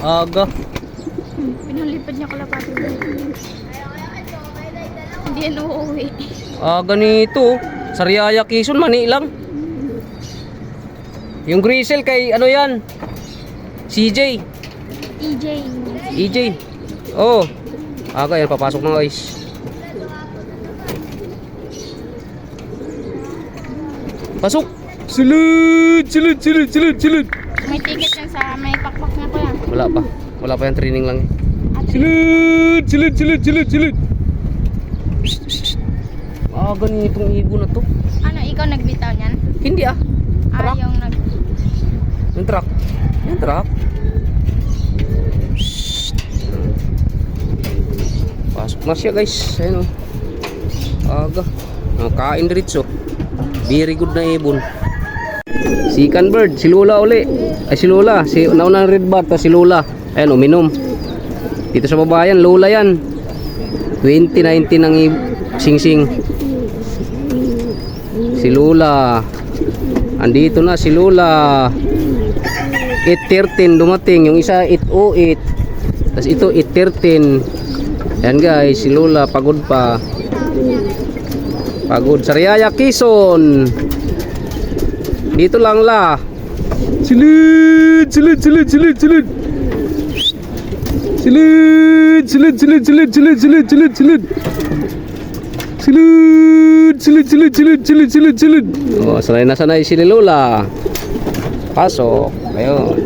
Aga. Pinalipad niya kalapati. Hindi yan uuwi. Aga nito. Sariaya, Quezon, mani lang. Yung Grisel kay ano yan? CJ. EJ. EJ. Oh. Aga yan, papasok na guys. Pasok. Silid. May ticket yan sa may pakpak niya ko yan. Wala pa yung training lang. Ate. Silid. Aga nitong ibon na to. Ano, ikaw nagbitaw niyan? Hindi ah. Truck. Yung nag... Yung truck. Pasok na siya guys. Ayun o. Aga. Kain diretso. Very good na ibon. Second bird. Si Lola uli. Ay si Lola. Naunang red bar. Si Lola. Ayun uminom. Dito sa babayan. Lola yan. 2019 ang sing-sing. Si Lola. Andito na si Lola. 8:13 dumating. Yung isa 8:08. Tapos ito 8:13. Ayan guys, si Lola pagod pa. Pagod. Sariaya, Quezon. Dito lang la. Silid. Oh, sanay si Lola. Pasok. Ayun.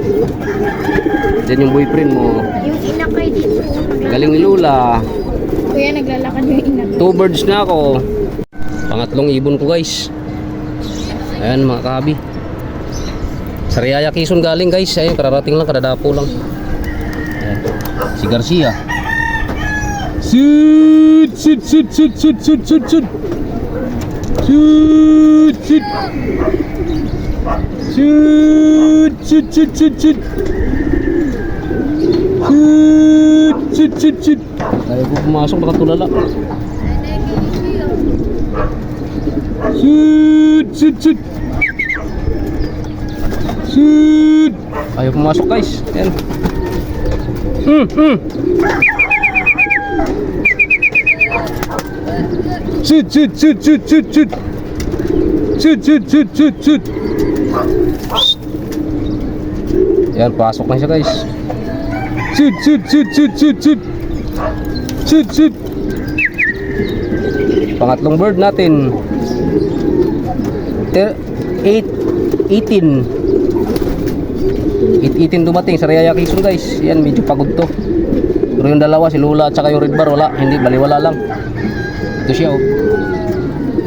Diyan yung boyfriend mo. Yung inakay dito. Galing ni Lola. Kuya, naglalakad yung inakay. 2 birds na ako. Pangatlong ibon ko guys. Ayan mga kabi. Sariaya, Quezon galing guys. Ayun, kararating lang, kadadapo lang. Ayan. Si Garcia. Shoot. Ayaw ko pumasok, nakatulala. Shoot. Ayaw pumasok guys. Ayan. Shoot. Yan, pasok na siya guys. Shoot. Pangatlong bird natin. 8:18 dumating. Sariaya, Quezon guys. Yan, medyo pagod to. Pero yung dalawa, si Lola at saka yung red bar, wala. Hindi, baliwala lang. Ito siya oh.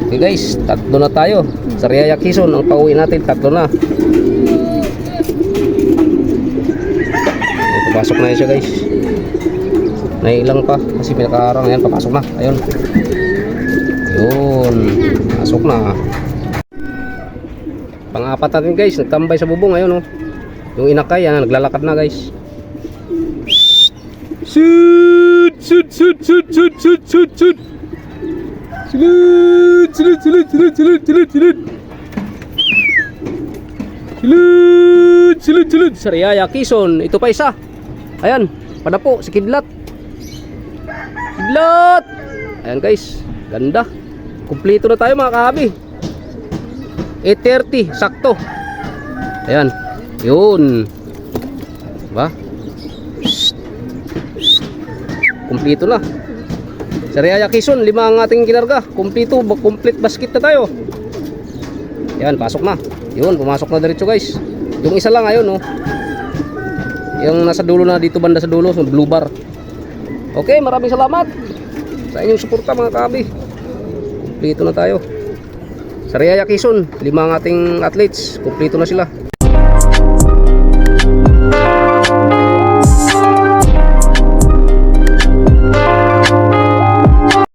Okay guys, tatlo na tayo. Sariaya, Quezon, ang pauwi natin, tatlo na. Papasok na siya guys. Nailang pa kasi pinakaharang. Ayan, papasok na. Ayun. Pasok na. Pang-apat natin guys, nagtambay sa bubong. Ayun oh. Yung inakay, yan, naglalakad na guys. Shoot. Silid. Sariaya, Quezon. Ito pa isa. Ayan, padapo si Kidlat. Ayan guys, ganda. Kumpleto na tayo mga kahabi. 8:30 sakto. Ayan. Yun. Diba? Kumpleto na. Sariaya, Quezon, 5 ang ating kinarga. Kumpleto, complete basket na tayo. Ayan, pasok na. Yun, pumasok na diretso guys. Yung isa lang ayun oh. Yung nasa dulo na dito, banda sa dulo, so blue bar. Okay, maraming salamat sa inyong suporta mga kabi. Kumpleto na tayo. Sariaya, Quezon, 5 ang ating athletes. Kumpleto na sila.